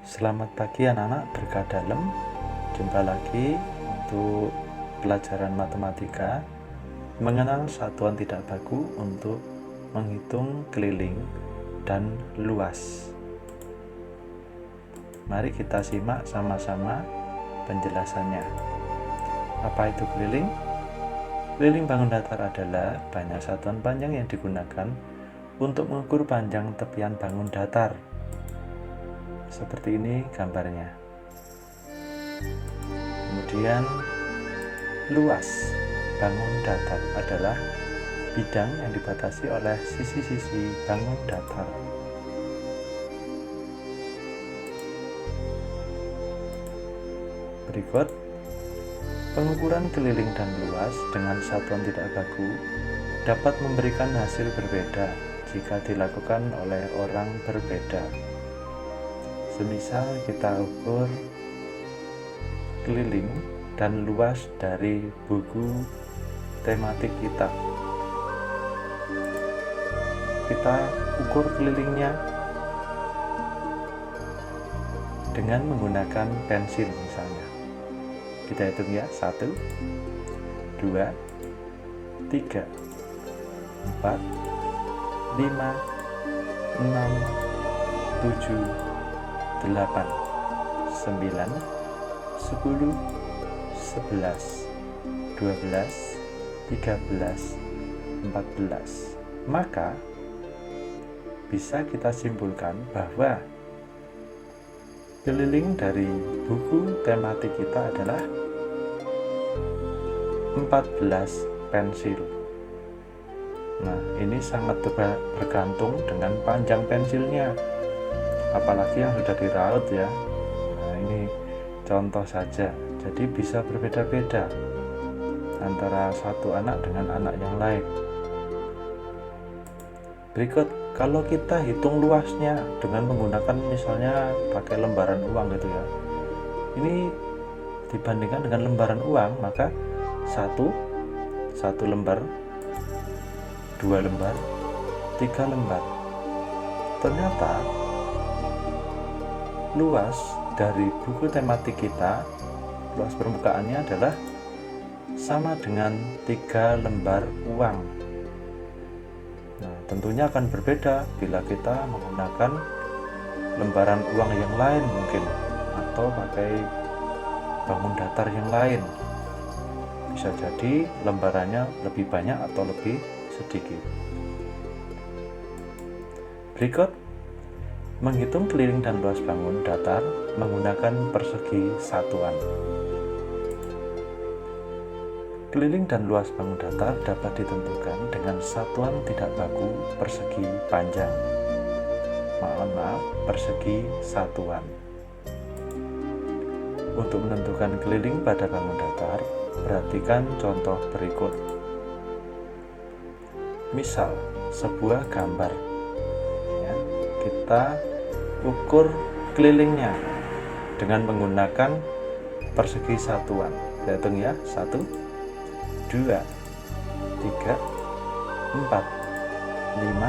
Selamat pagi anak-anak berkah dalam. Jumpa lagi untuk pelajaran matematika, mengenal satuan tidak baku untuk menghitung keliling dan luas. Mari kita simak sama-sama penjelasannya. Apa itu keliling? Keliling bangun datar adalah banyak satuan panjang yang digunakan untuk mengukur panjang tepian bangun datar. Seperti ini gambarnya. Kemudian luas bangun datar adalah bidang yang dibatasi oleh sisi-sisi bangun datar. Berikut pengukuran keliling dan luas dengan satuan tidak baku dapat memberikan hasil berbeda jika dilakukan oleh orang berbeda. Semisal kita ukur keliling dan luas dari buku tematik kita. Kita ukur kelilingnya dengan menggunakan pensil misalnya. Kita hitung ya, 1, 2, 3, 4, 5, 6, 7, 8, 9, 10, 11, 12, 13, 14. Maka bisa kita simpulkan bahwa keliling dari buku tematik kita adalah 14 pensil. Nah, ini sangat bergantung dengan panjang pensilnya. Apalagi yang sudah diraut ya. Nah, ini contoh saja. Jadi bisa berbeda-beda antara satu anak dengan anak yang lain. Berikut, kalau kita hitung luasnya dengan menggunakan misalnya pakai lembaran uang gitu ya. Ini dibandingkan dengan lembaran uang, maka satu lembar, 2 lembar, 3 lembar. Ternyata luas dari buku tematik kita, luas permukaannya adalah sama dengan 3 lembar uang. Nah, tentunya akan berbeda bila kita menggunakan lembaran uang yang lain mungkin, atau pakai bangun datar yang lain. Bisa jadi lembarannya lebih banyak atau lebih sedikit. Berikut menghitung keliling dan luas bangun datar menggunakan persegi satuan. Keliling dan luas bangun datar dapat ditentukan dengan satuan tidak baku persegi panjang. Persegi satuan. Untuk menentukan keliling pada bangun datar, perhatikan contoh berikut. Misal, sebuah gambar. Kita ukur kelilingnya dengan menggunakan persegi satuan. Kita hitung ya, 1, 2, 3, 4, 5,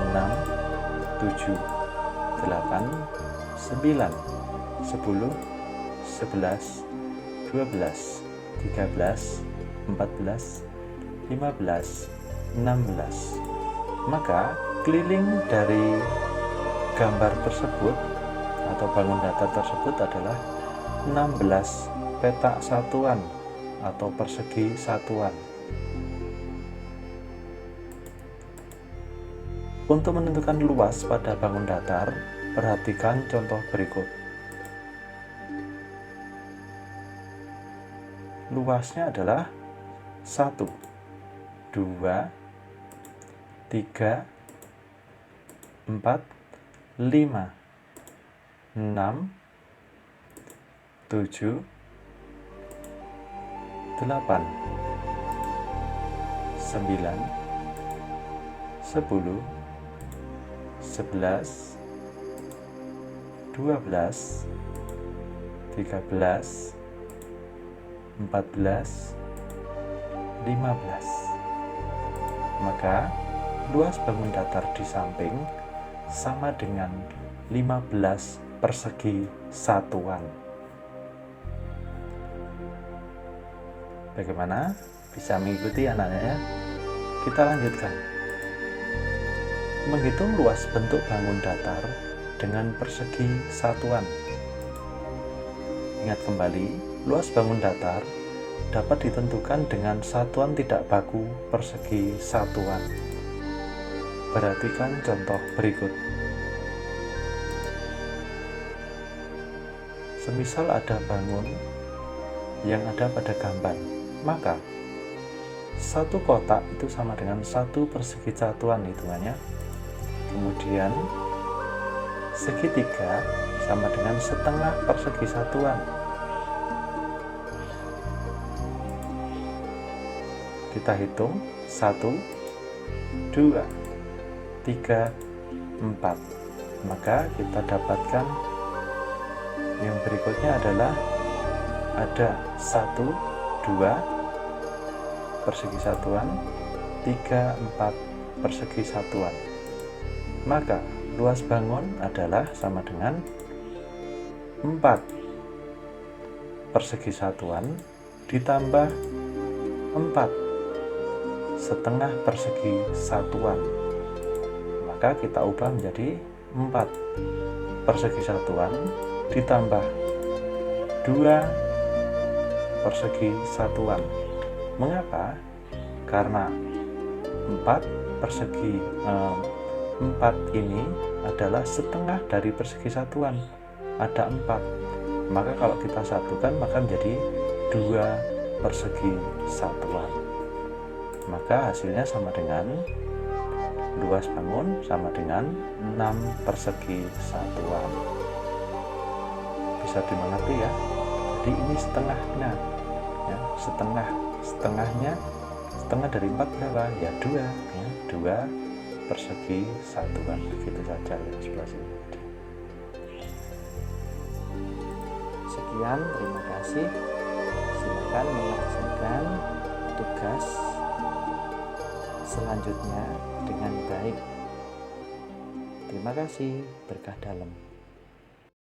6, 7, 8, 9, 10, 11, 12, 13, 14, 15, 16. Maka keliling dari gambar tersebut atau bangun datar tersebut adalah 16 petak satuan atau persegi satuan. Untuk menentukan luas pada bangun datar, perhatikan contoh berikut. Luasnya adalah 1, 2, 3, 4, 5, 6, 7, 8, 9, 10, 11, 12, 13, 14, 15. Maka luas bangun datar di samping sama dengan 15 persegi satuan. Bagaimana? Bisa mengikuti anak-anak ya? Kita lanjutkan. Menghitung luas bentuk bangun datar dengan persegi satuan. Ingat kembali, luas bangun datar dapat ditentukan dengan satuan tidak baku persegi satuan. Perhatikan contoh berikut. Semisal ada bangun yang ada pada gambar, maka satu kotak itu sama dengan satu persegi satuan hitungannya. Kemudian segitiga sama dengan setengah persegi satuan. Kita hitung 1, 2, 3, 4. Maka kita dapatkan yang berikutnya adalah ada 1, 2 persegi satuan, 3, 4 persegi satuan. Maka luas bangun adalah sama dengan 4 persegi satuan ditambah 4 setengah persegi satuan. Maka kita ubah menjadi 4 persegi satuan ditambah 2 persegi satuan. Mengapa? Karena 4 ini adalah setengah dari persegi satuan. Ada 4. Maka kalau kita satukan maka menjadi 2 persegi satuan. Maka hasilnya sama dengan luas bangun sama dengan 6 persegi satuan. Bisa dimengerti ya? Jadi ini setengahnya ya, setengah dari 4 berapa? Ya 2 ya, 2 persegi satuan. Begitu saja yang sebelah sini. Sekian, terima kasih. Silakan menyelesaikan tugas selanjutnya dengan baik. Terima kasih, berkah dalam.